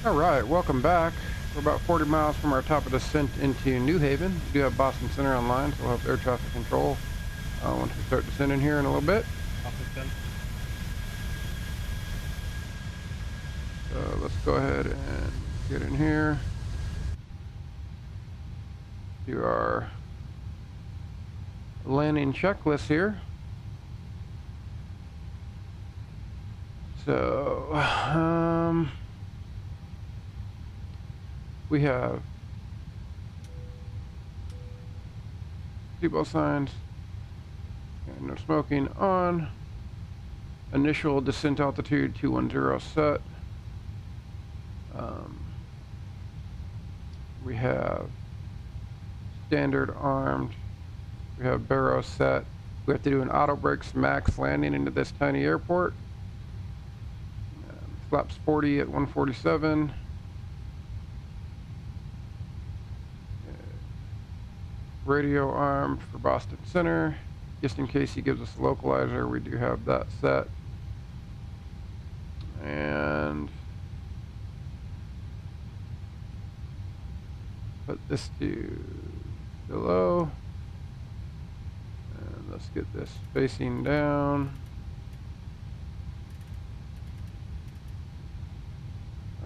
Alright, welcome back. We're about 40 miles from our top of descent into New Haven. We do have Boston Center online, so we'll have air traffic control once we start descending here in a little bit. So let's go ahead and get in here. Do our landing checklist here. So, we have seatbelt signs, and no smoking on. Initial descent altitude 210 set. We have standard armed. We have barrow set. We have to do an auto brakes max landing into this tiny airport. Flaps 40 at 147. Radio armed for Boston Center. Just in case he gives us a localizer, we do have that set. And put this to below. And let's get this facing down.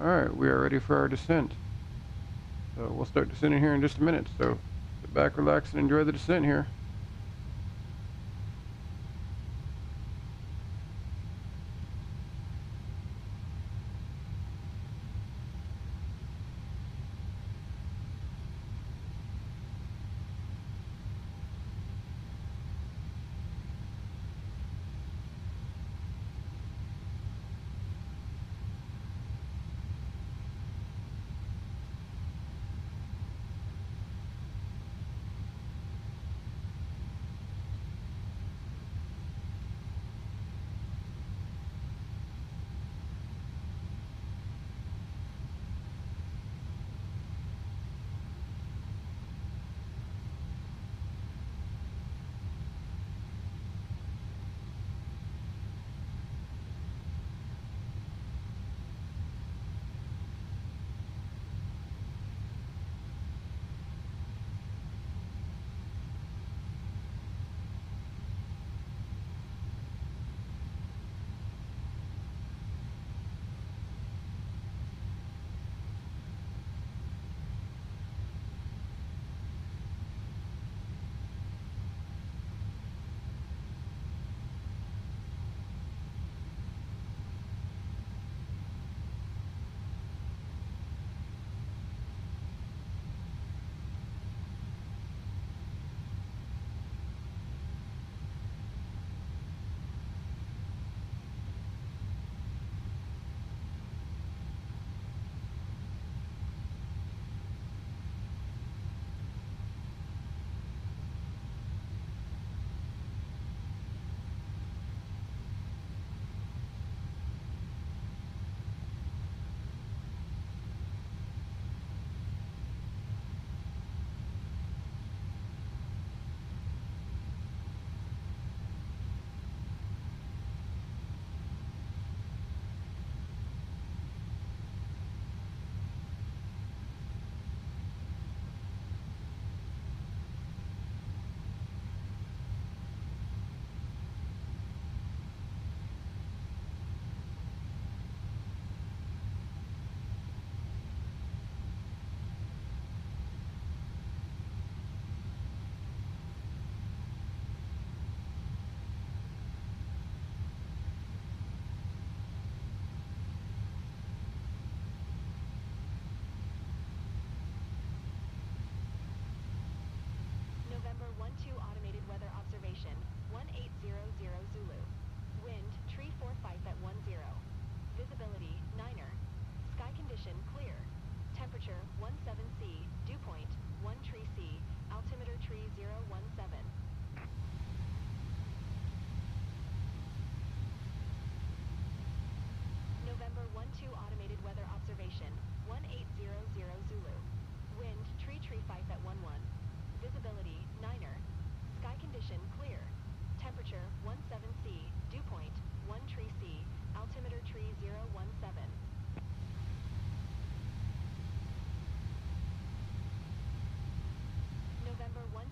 Alright, we are ready for our descent. So we'll start descending here in just a minute. So sit back, relax, and enjoy the descent here.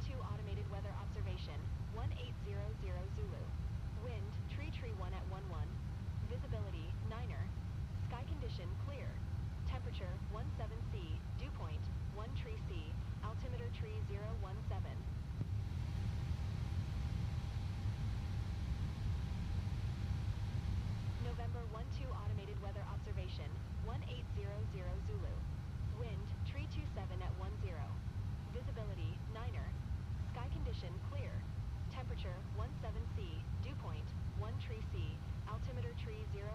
12 automated weather observation, 1800 Zulu. Wind, tree 1 at 11. Visibility, 9er. Sky condition, clear. Temperature, 17C. Dew point, 1 tree C. Altimeter tree 017. November 12 automated weather observation, 1800 Zulu. Wind, tree 27 at 10. Visibility, 9er. Sky condition, clear. Temperature, 17C. Dew point, 1 tree C. Altimeter tree 017.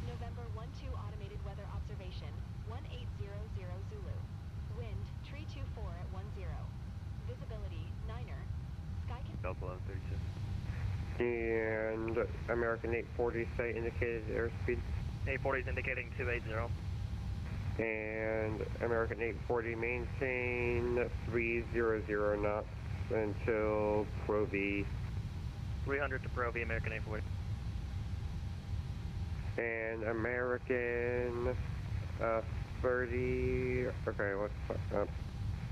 November 12 automated weather observation, 1800 Zulu. Wind, tree 24 at 10. Visibility, 9er. Sky condition. Delta 1132. And American 840 say indicated airspeed. 840 is indicating 280. And American 840 maintain 300 knots until Pro V. 300 to Pro V, American 840. And American 30, okay, let's fuck up.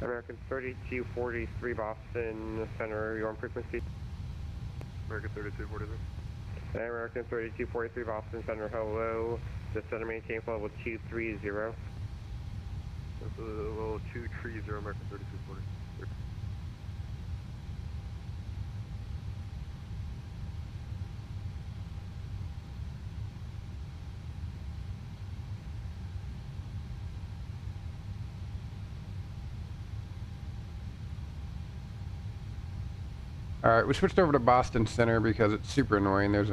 American 3243 Boston Center, you're on frequency. American 3243. American 3243 Boston Center, hello. Descend and maintain level 230. That's level 230, American 3240. Alright, we switched over to Boston Center because it's super annoying. There's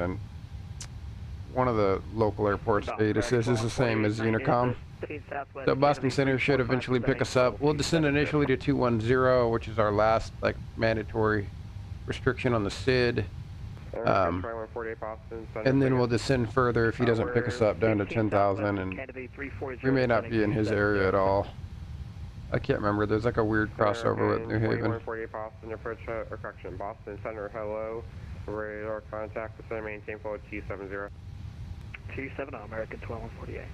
one of the local airports statuses is the same as Unicom. So Boston Center should eventually pick us up. We'll descend initially to 210, which is our last mandatory restriction on the SID. And then we'll descend further if he doesn't pick us up down to 10,000, and we may not be in his area at all. I can't remember. There's like a weird crossover with New Haven. 4148 Boston approach, or correction, Boston Center, hello. Radar contact, descend maintain flow 270. 270, American 12148.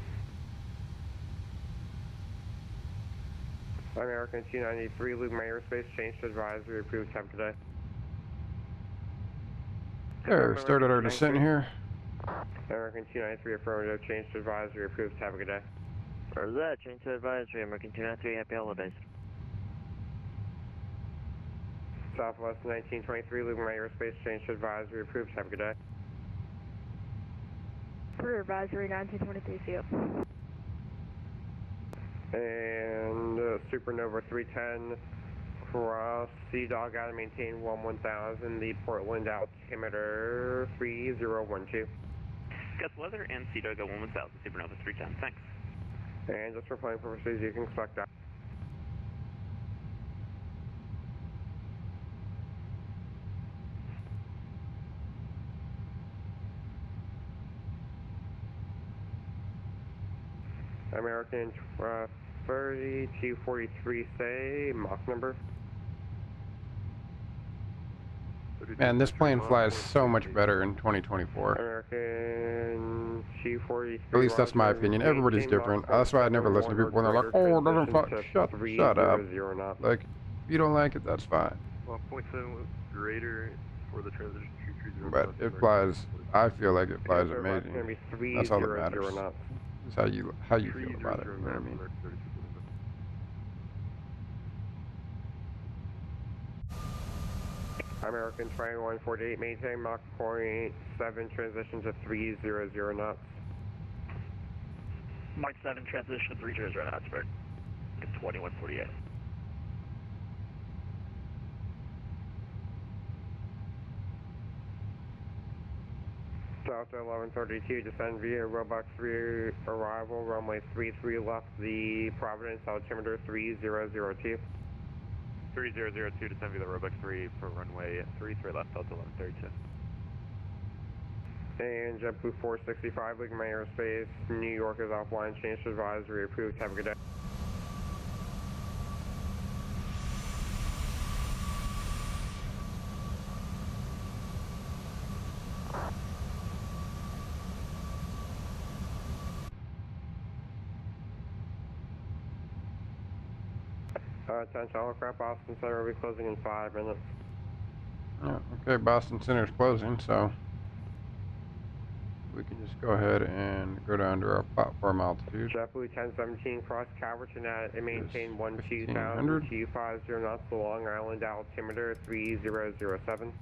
American 293, Luke Airspace, change to advisory, approved temp today. There, started our descent here. American 293, affirmative, change to advisory, approved, have a good day. For that, change to advisory, American 293, happy holidays. Southwest 1923, Luke Airspace, change to advisory, approved, have a good day. For advisory 1923, see you. And Supernova 310, cross Sea Dog out and maintain 1000, the Portland altimeter 3012. Gus Weather and Sea Dog at 1000, Supernova 310, thanks. And just for flying purposes, you can select that. American 3243, say, Mach number. Man, this plane flies so much better in 2024. American 243. At least that's my opinion. Everybody's different. That's why I never listen to people when they're like, "Oh, it doesn't fly." Shut up. Like, if you don't like it, that's fine. 1.7 greater for the transition to 330. But it flies. I feel like it flies amazing. That's all that matters. It's how you feel about it. You know what I mean? American 2148, maintain Mach 0.7, transition to 300 knots. Mach 7, transition to 300 knots, American 2148. Delta 1132, descend via Robux 3 arrival, runway 33 left, the Providence altimeter 3002. 3002, descend via the Roebuck 3 for runway 33 left, Delta 1132. And JetBlue 465, leaving my airspace, New York is offline, change to advisory, approved, have a good day. Attention, all aircraft, Boston Center will be closing in 5 minutes. Yeah, okay, Boston Center's closing, so we can just go ahead and go down to our platform altitude. JetBlue 1017 cross Calverton at and maintain 1500. 12,250 knots to Long Island altimeter 3007.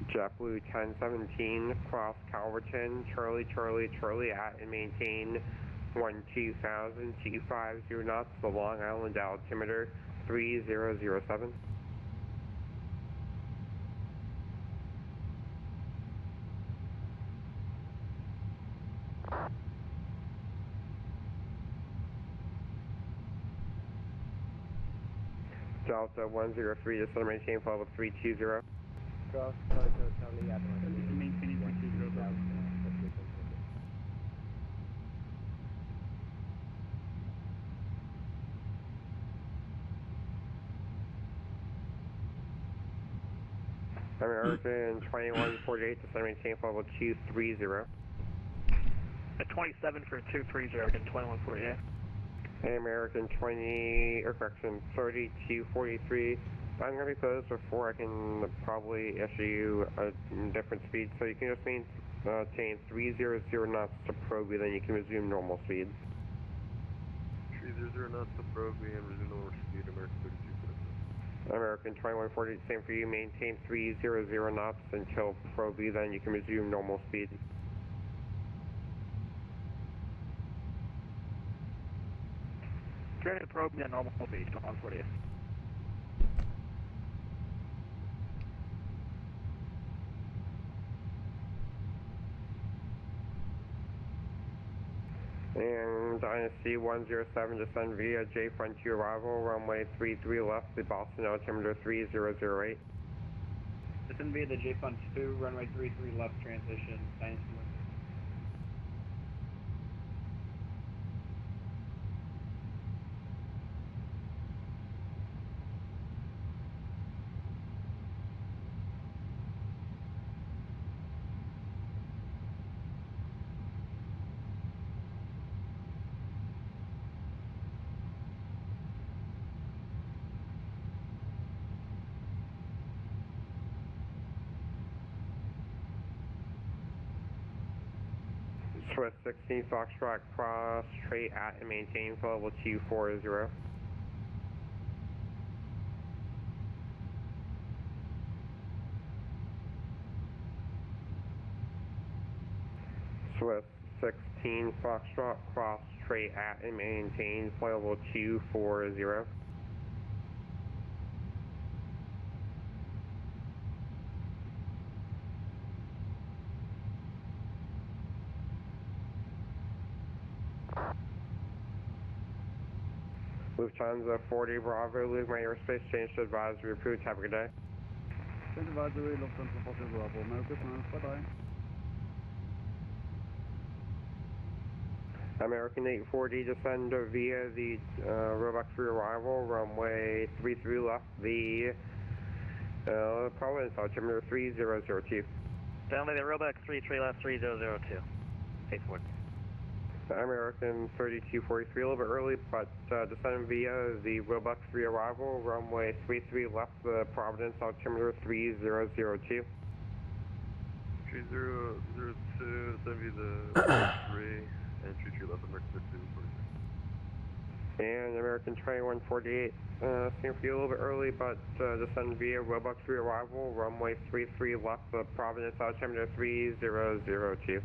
JetBlue 1017 cross Calverton, Charlie at and maintain 12,250 knots to Long Island altimeter 3007. Delta 103, descend maintain flight level 320. Cross Charlie at Maintaining 320. American 2148, descend maintain flight level 230. At 27 for 230, American 2148. American 20, or correction, 3243. I'm going to be closed before I can probably issue you a different speed, so you can just maintain 300 knots to Proby, then you can resume normal speed. 300 knots to Proby and resume normal speed, American 3246. American 2148, same for you, maintain 300 knots until Proby, then you can resume normal speed. Training to Proby at normal speed, 2148. And Dynasty 107, descend via J Frontier arrival, runway 33 left, the Boston altimeter 3008. Descend via the J Fund 2, runway 33 left transition, Dynasty 1. Swift 16 Foxtrot cross, straight at and maintain for level 240. Swift 16 Foxtrot cross, straight at and maintain for level 240. Lufthansa 40 Bravo, leave my airspace, change to advisory approved, have a good day. Change advisory, Lufthansa 40 Bravo, American plans, bye-bye. American 840, descend via the Roebuck 3 arrival, runway 33 left, the Providence altimeter 3002. Downlay the Roebuck 33 left 3002. Safe word. American 3243, a little bit early, but descend via the Roebuck 3 arrival, runway 33 left, the Providence altimeter 3002. 3002, descend via the Roebuck 3 and 33 left, American 3243. And American 2148, same for you, a little bit early, but descend via Roebuck 3 arrival, runway 33 left, the Providence altimeter 3002.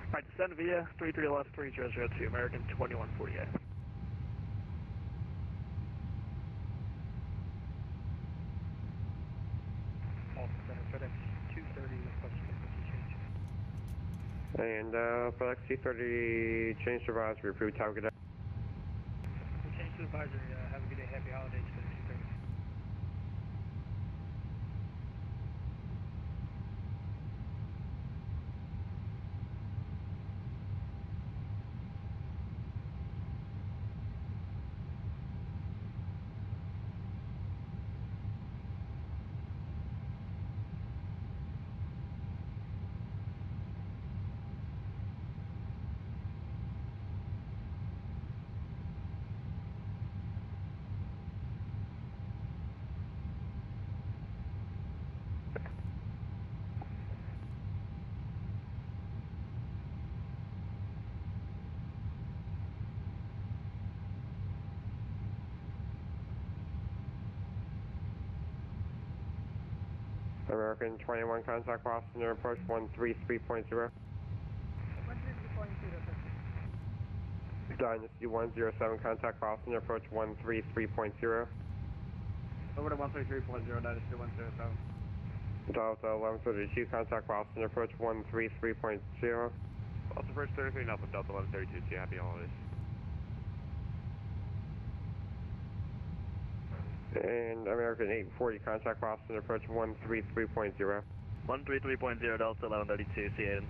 Alright, descend via 33 left 3002, American 2148. Boston Center, FedEx 230, request frequency change. And FedEx C30 change to advisory approved, have a good day. We'll change to advisory, have a good day, happy holidays, FedEx 230. American 21, contact Boston Air approach 133.0. 133.0, Dynasty 107, contact Boston Air approach 133.0. Over to 133.0, Dynasty 107. Delta 1132, contact Boston Air approach 133.0. Boston approach 33, Northwest Delta 1132, see you, happy holidays. And American 840, contact Boston Air approach 133.0. 133.0 Delta 1132, see you, Aiden.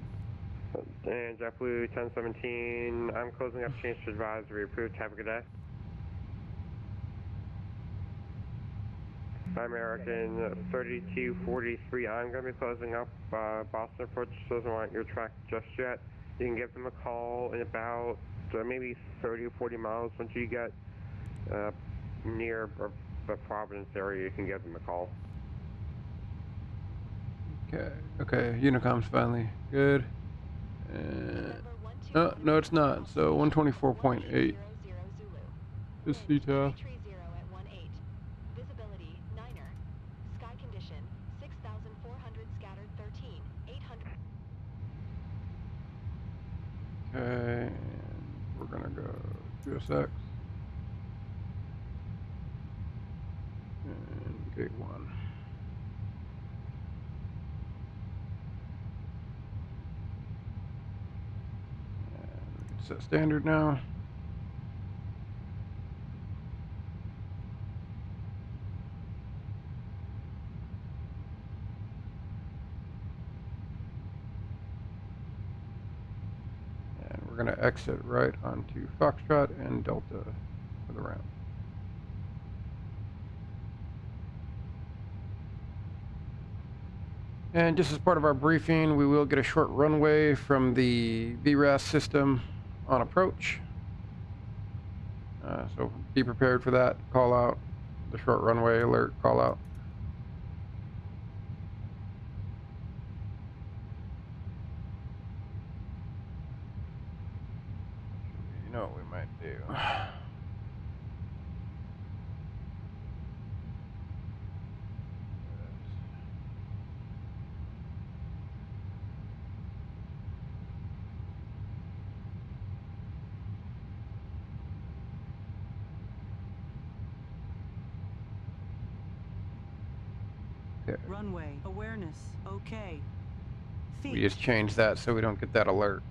And JetBlue 1017, I'm closing up, change to advisory, approved, have a good day. American 3243, I'm going to be closing up, Boston approach doesn't want your track just yet. You can give them a call in about maybe 30 or 40 miles. Once you get near the Providence area, you can give them a call. Okay, Unicom's finally good. And no, it's not. So 124.8 is CTAF. Visibility 9er. Sky condition 6,400 scattered 13 800. Okay, and we're gonna go USX and gate 1. And we can set standard now. And we're gonna exit right onto Foxtrot and Delta for the ramp. And just as part of our briefing, we will get a short runway from the VRAS system on approach. So be prepared for that call out, the short runway alert call out. You know what we might do. Okay. Runway awareness, okay. Feet. We just changed that so we don't get that alert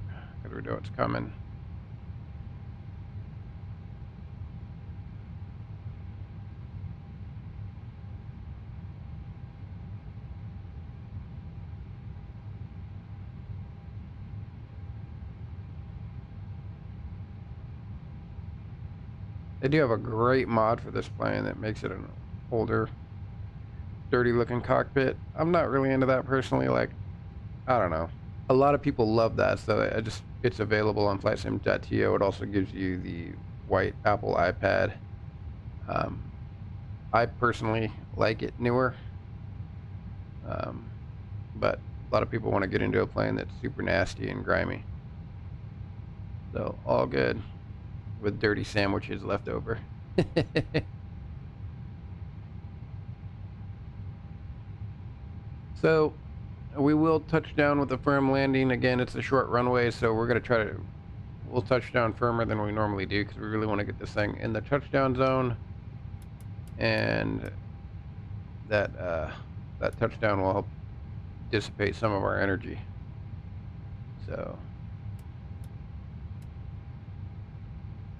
because we know it's coming. They do have a great mod for this plane that makes it an older, dirty looking cockpit. I'm not really into that personally. Like, I don't know. A lot of people love that, so it's available on flightsim.to. It also gives you the white Apple iPad. I personally like it newer, but a lot of people want to get into a plane that's super nasty and grimy. So all good with dirty sandwiches left over. So we will touch down with a firm landing. Again, it's a short runway, so we're going to we'll touch down firmer than we normally do because we really want to get this thing in the touchdown zone. And that touchdown will help dissipate some of our energy. So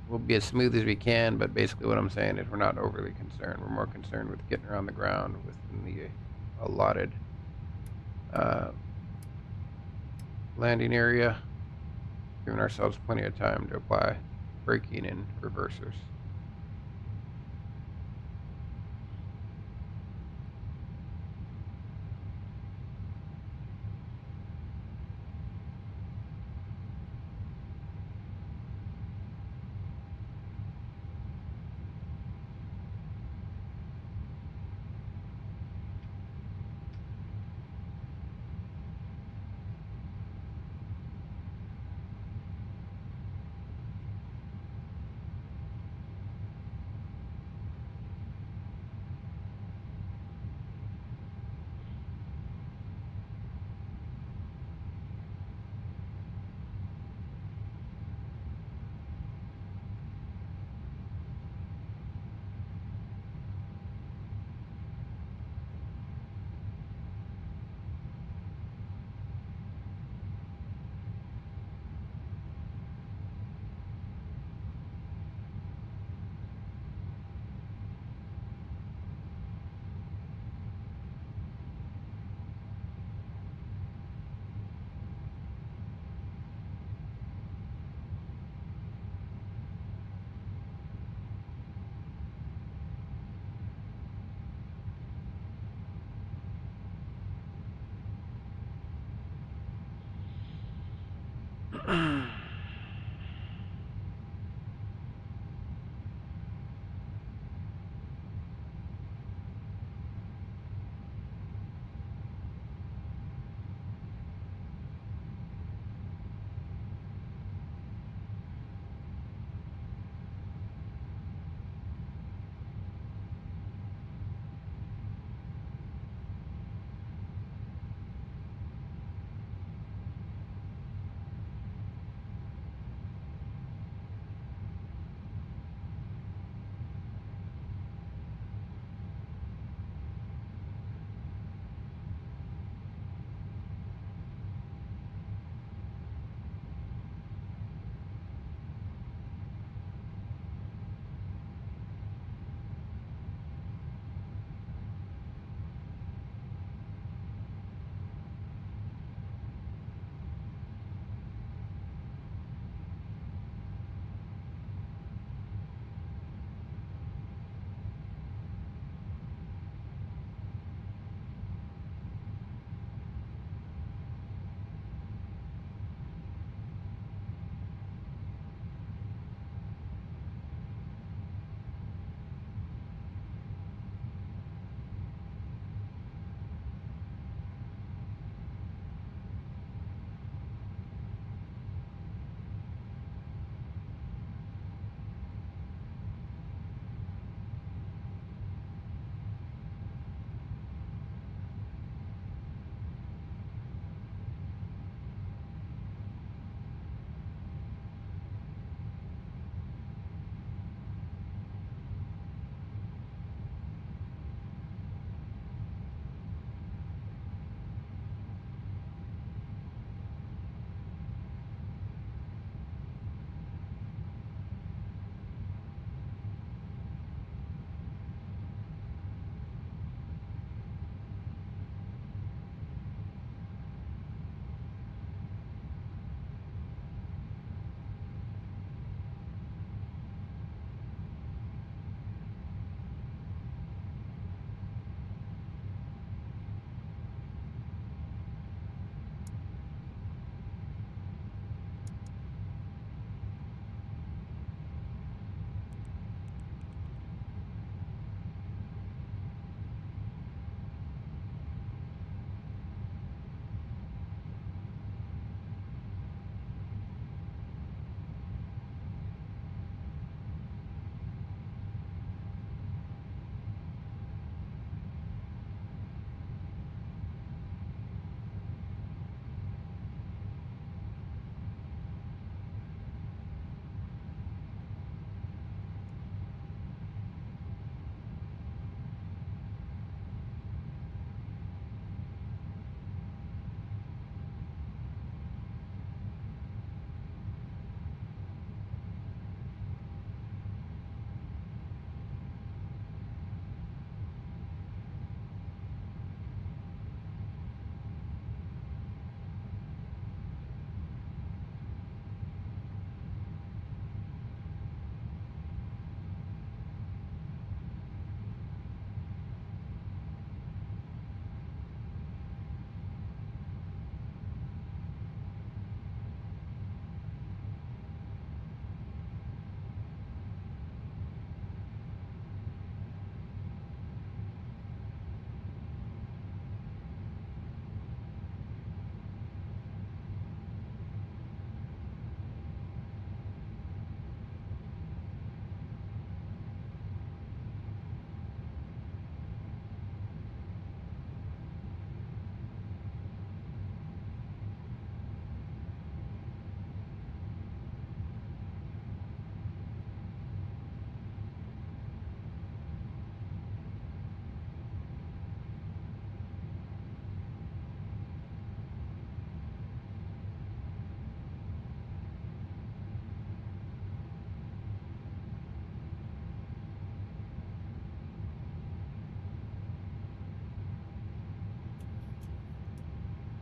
we'll be as smooth as we can, but basically what I'm saying is we're not overly concerned. We're more concerned with getting around the ground within the allotted landing area, giving ourselves plenty of time to apply braking and reversers.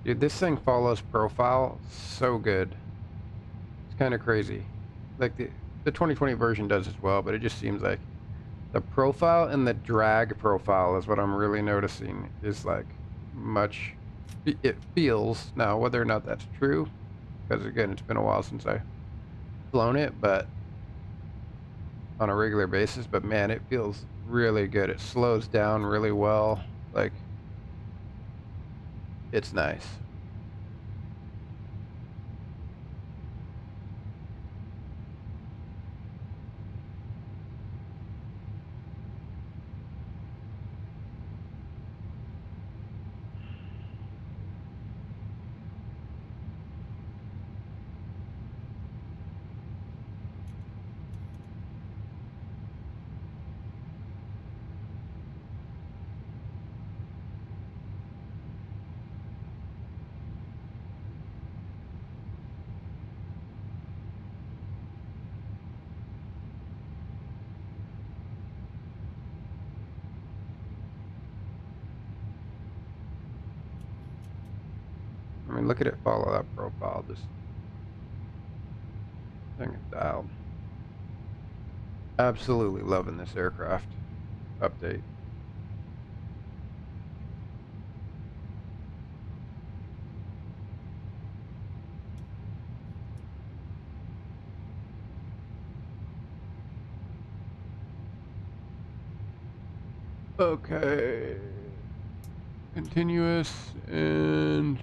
Dude, this thing follows profile so good. It's kind of crazy. Like the 2020 version does as well, but it just seems like the profile and the drag profile is what I'm really noticing is like much, it feels, now whether or not that's true, because again, it's been a while since I've flown it, but on a regular basis, but man, it feels really good. It slows down really well. Like, it's nice. I mean, look at it follow that profile. Just thing is dialed. Absolutely loving this aircraft update. Okay. Continuous and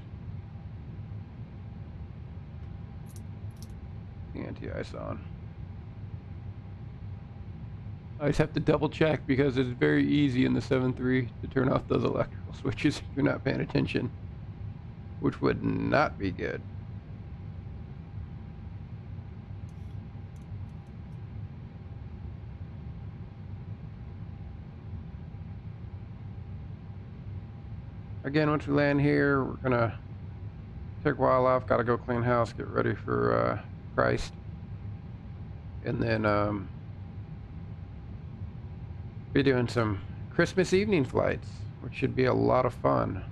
the anti-ice on. I just have to double check because it's very easy in the 7.3 to turn off those electrical switches if you're not paying attention, which would not be good. Again, once we land here, we're gonna take a while off, gotta go clean house, get ready for Christ, and then be doing some Christmas evening flights, which should be a lot of fun.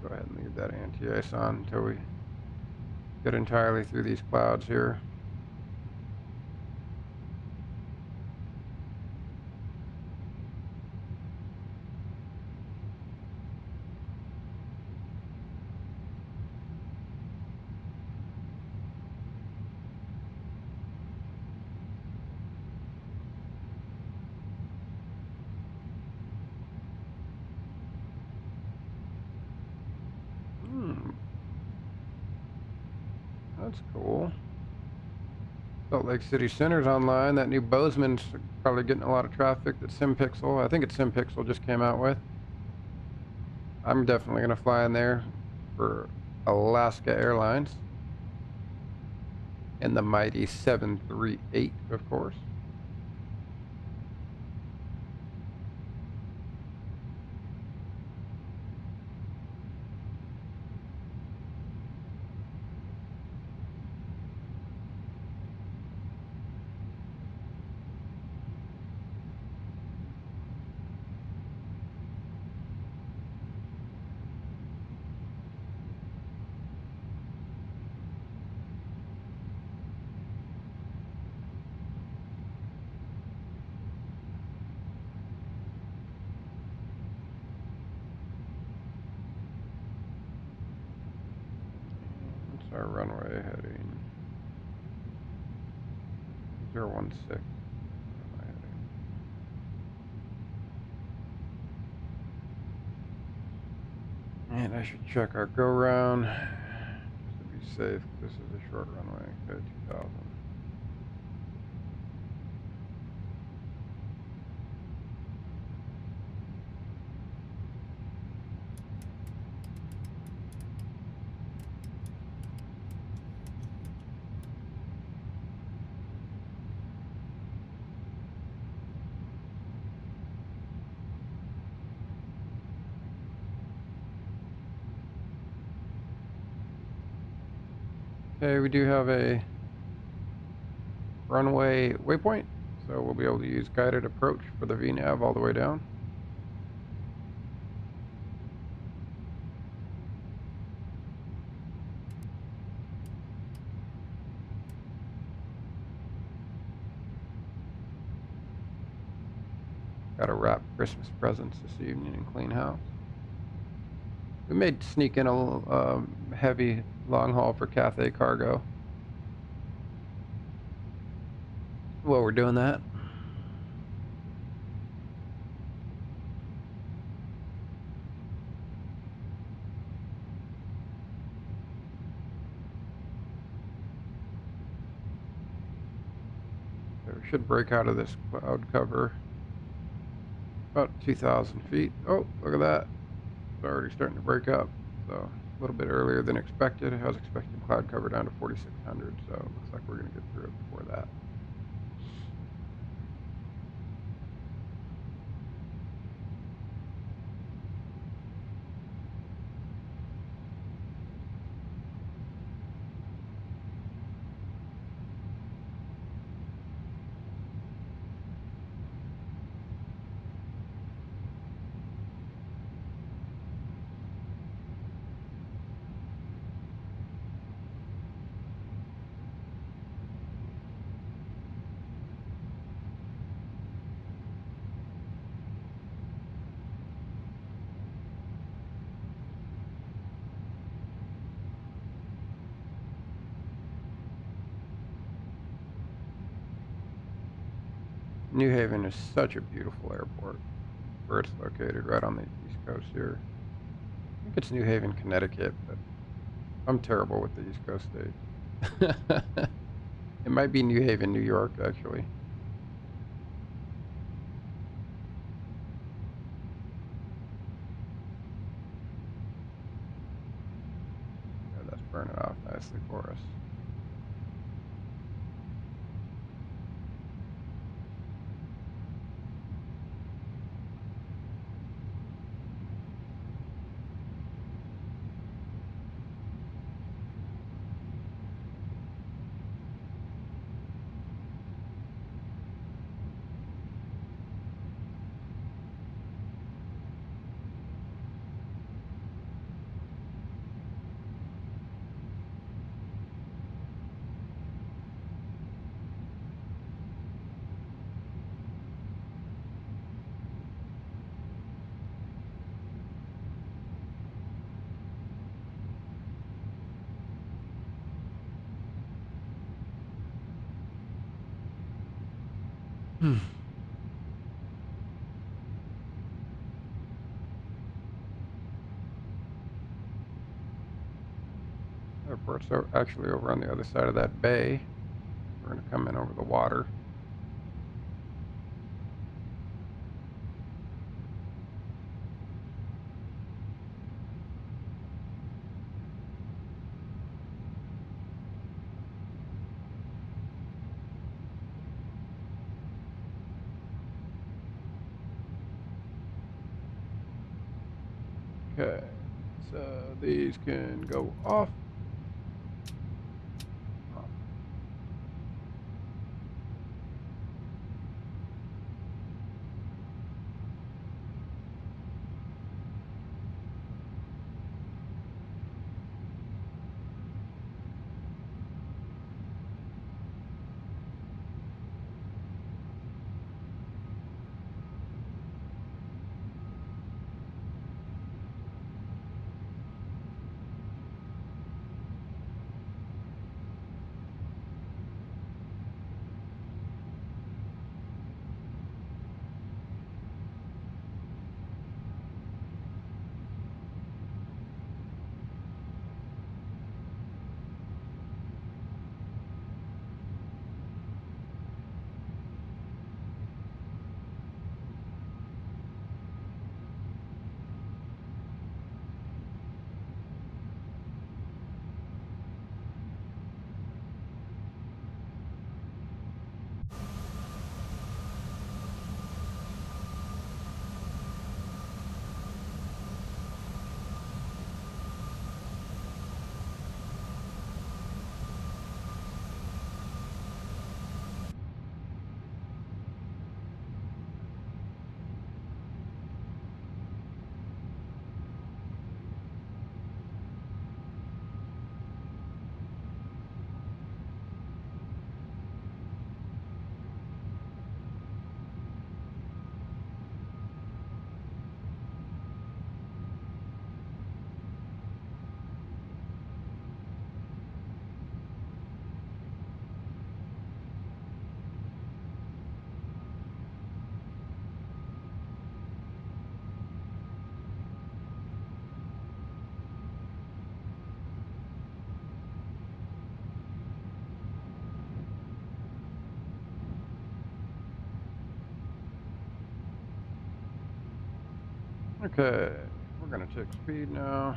Go ahead and leave that anti-ice on until we get entirely through these clouds here. That's cool. Salt Lake City Center's online. That new Bozeman's probably getting a lot of traffic that SimPixel, I think it's SimPixel, just came out with. I'm definitely going to fly in there for Alaska Airlines. And the mighty 738, of course. What's our runway heading? 016. Runway heading. And I should check our go round just to be safe. This is a short runway. Good, 2000. Okay, we do have a runway waypoint, so we'll be able to use guided approach for the VNAV all the way down. Got to wrap Christmas presents this evening and clean house. We may sneak in a heavy long haul for Cathay Cargo while we're doing that. We should break out of this cloud cover about 2,000 feet. Oh, look at that. It's already starting to break up. So a little bit earlier than expected. I was expecting cloud cover down to 4,600, so it looks like we're going to get through it before that. New Haven is such a beautiful airport where it's located, right on the East Coast here. I think it's New Haven, Connecticut, but I'm terrible with the East Coast states. It might be New Haven, New York, actually. Yeah, that's burning off nicely for us. Airport's actually over on the other side of that bay. We're going to come in over the water. Okay, so these can go off. Okay, we're gonna check speed now.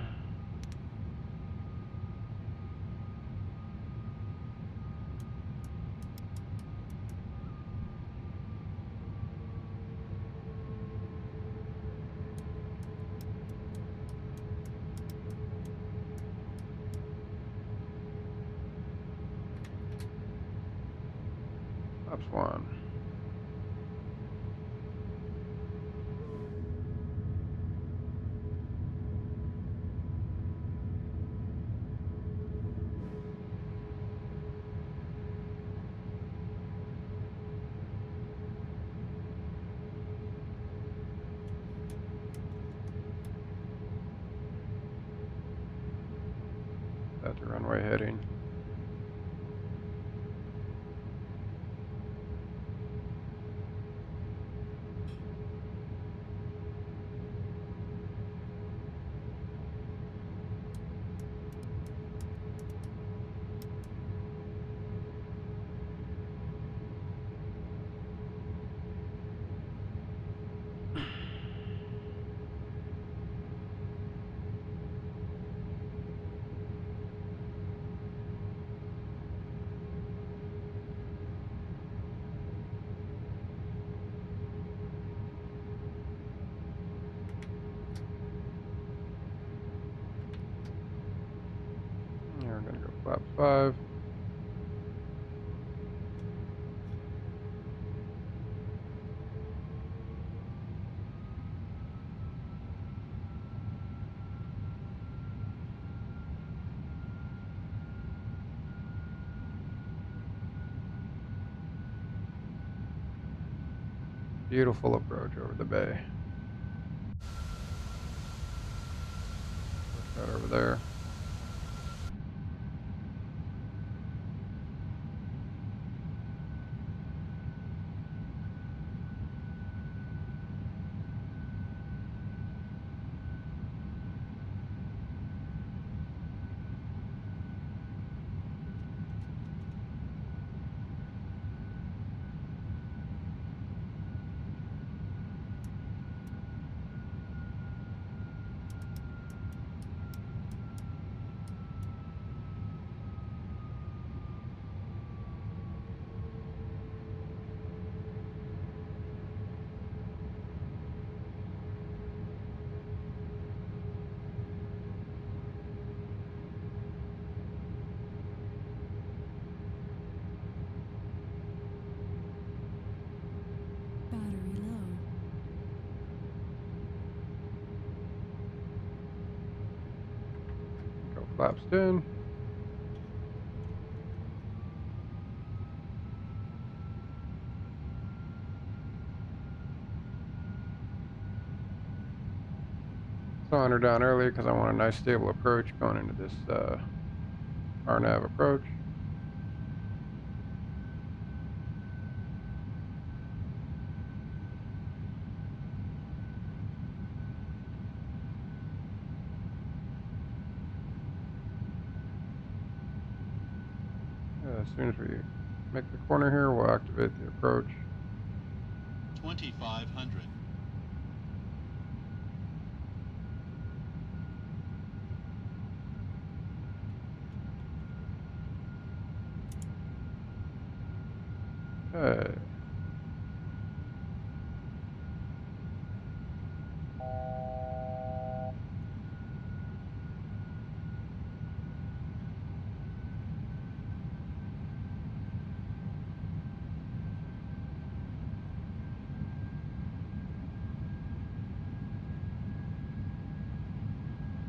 That's one. That's the runway heading. We're gonna go flaps 5. Beautiful approach over the bay. Right over there. Battery low. Go flaps 10. Slowing her down early because I want a nice stable approach going into this RNAV approach. As soon as we make the corner here, we'll activate the approach. 2500. Okay.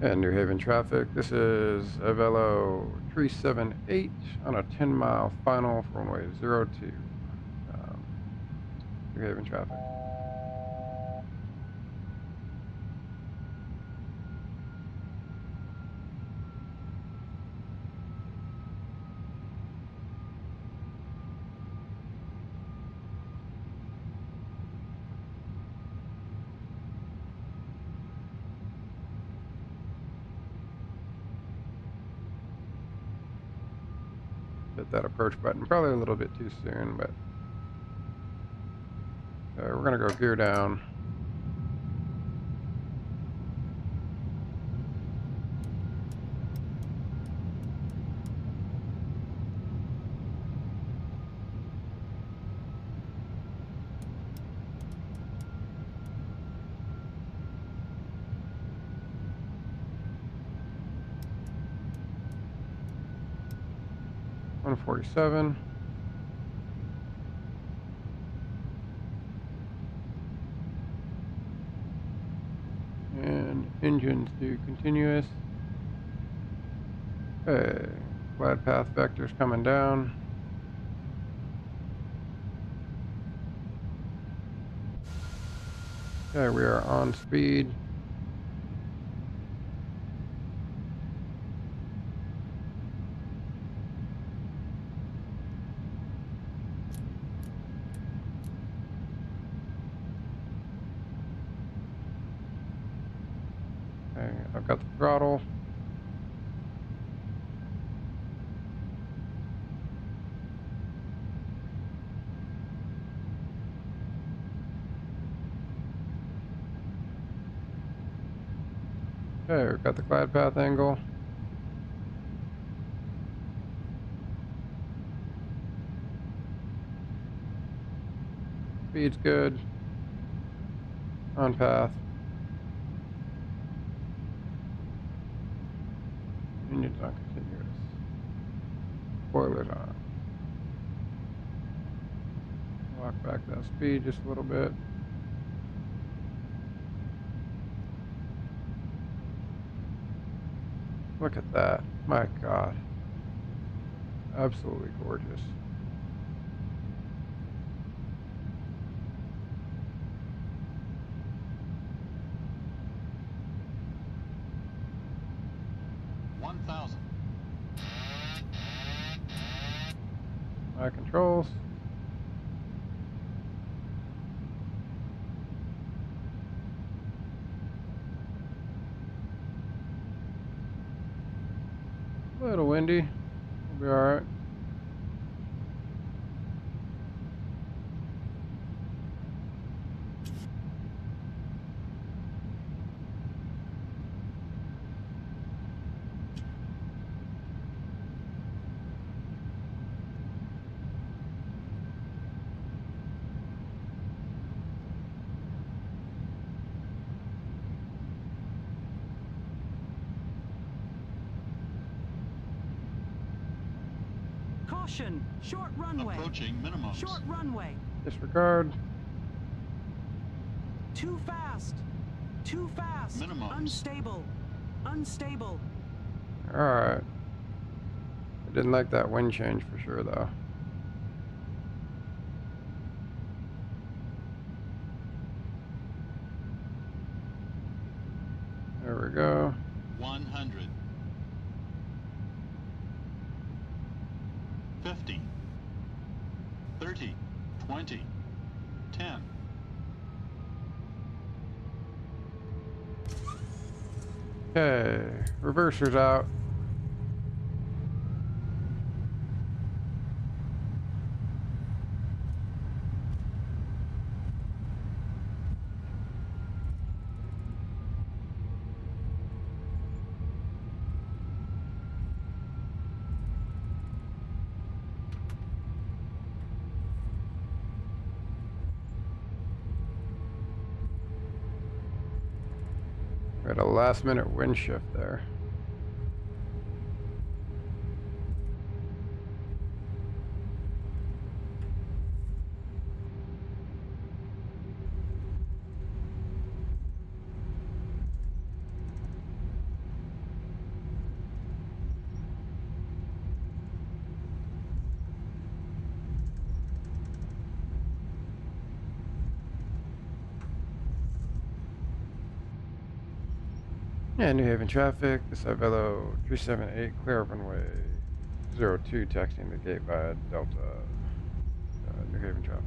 And New Haven traffic, this is Avelo 378 on a 10-mile final for runway 02. New Haven traffic. Hit that approach button probably a little bit too soon, but we're gonna go gear down. 147. And engines do continuous. Okay, glide path vectors coming down. Okay, we are on speed. Okay, I've got the throttle. Okay, we've got the glide path angle. Speed's good. On path. Engines on continuous. Spoilers on. Lock back that speed just a little bit. Look at that. My God. Absolutely gorgeous. My controls. A little windy. We'll be alright. Caution! Short runway. Approaching minimum. Short runway. Disregard. Too fast. Too fast. Minimum. Unstable. Unstable. Alright. I didn't like that wind change for sure though. There we go. 100. 50. 30. 20. 10. Okay, reverser's out. We had a last minute wind shift there. Yeah, New Haven traffic. This is Avelo 378, clear runway 02, taxiing the gate via Delta. New Haven traffic.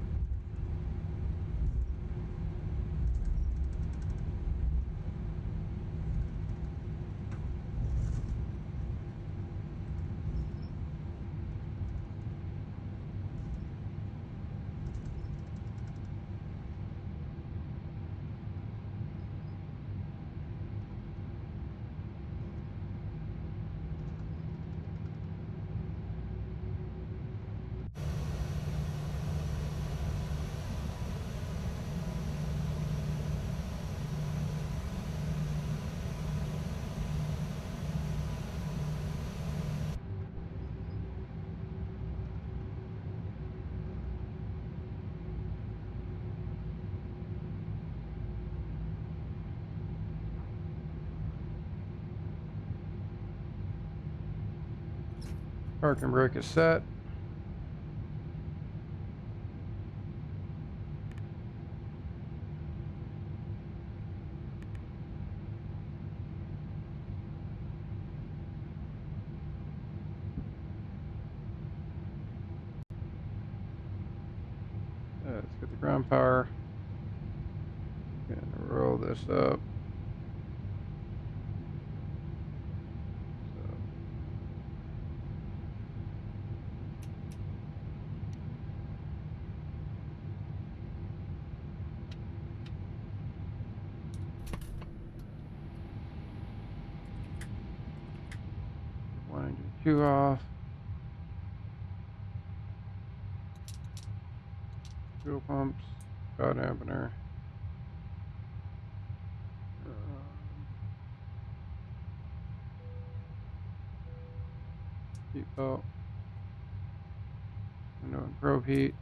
Parking brake is set. Let's get the ground power. And roll this up. So. One engine 2 off. Fuel pumps. God dampener. Heat belt. Window and probe heat.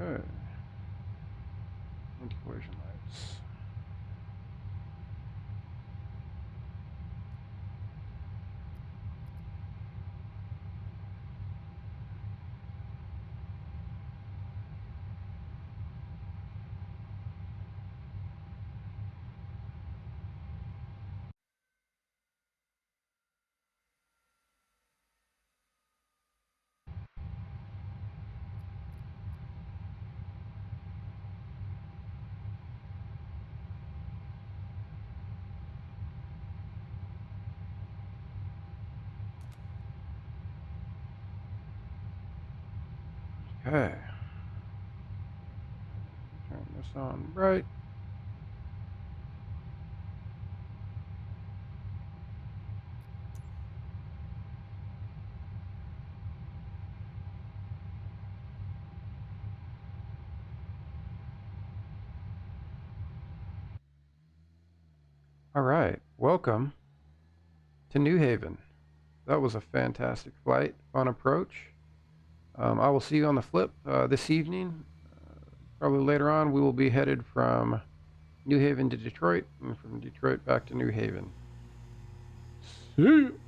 Okay. Anti-collision lights. Okay. Turn this on bright. All right. Welcome to New Haven. That was a fantastic flight, fun approach. I will see you on the flip this evening. Probably later on, we will be headed from New Haven to Detroit, and from Detroit back to New Haven. See you.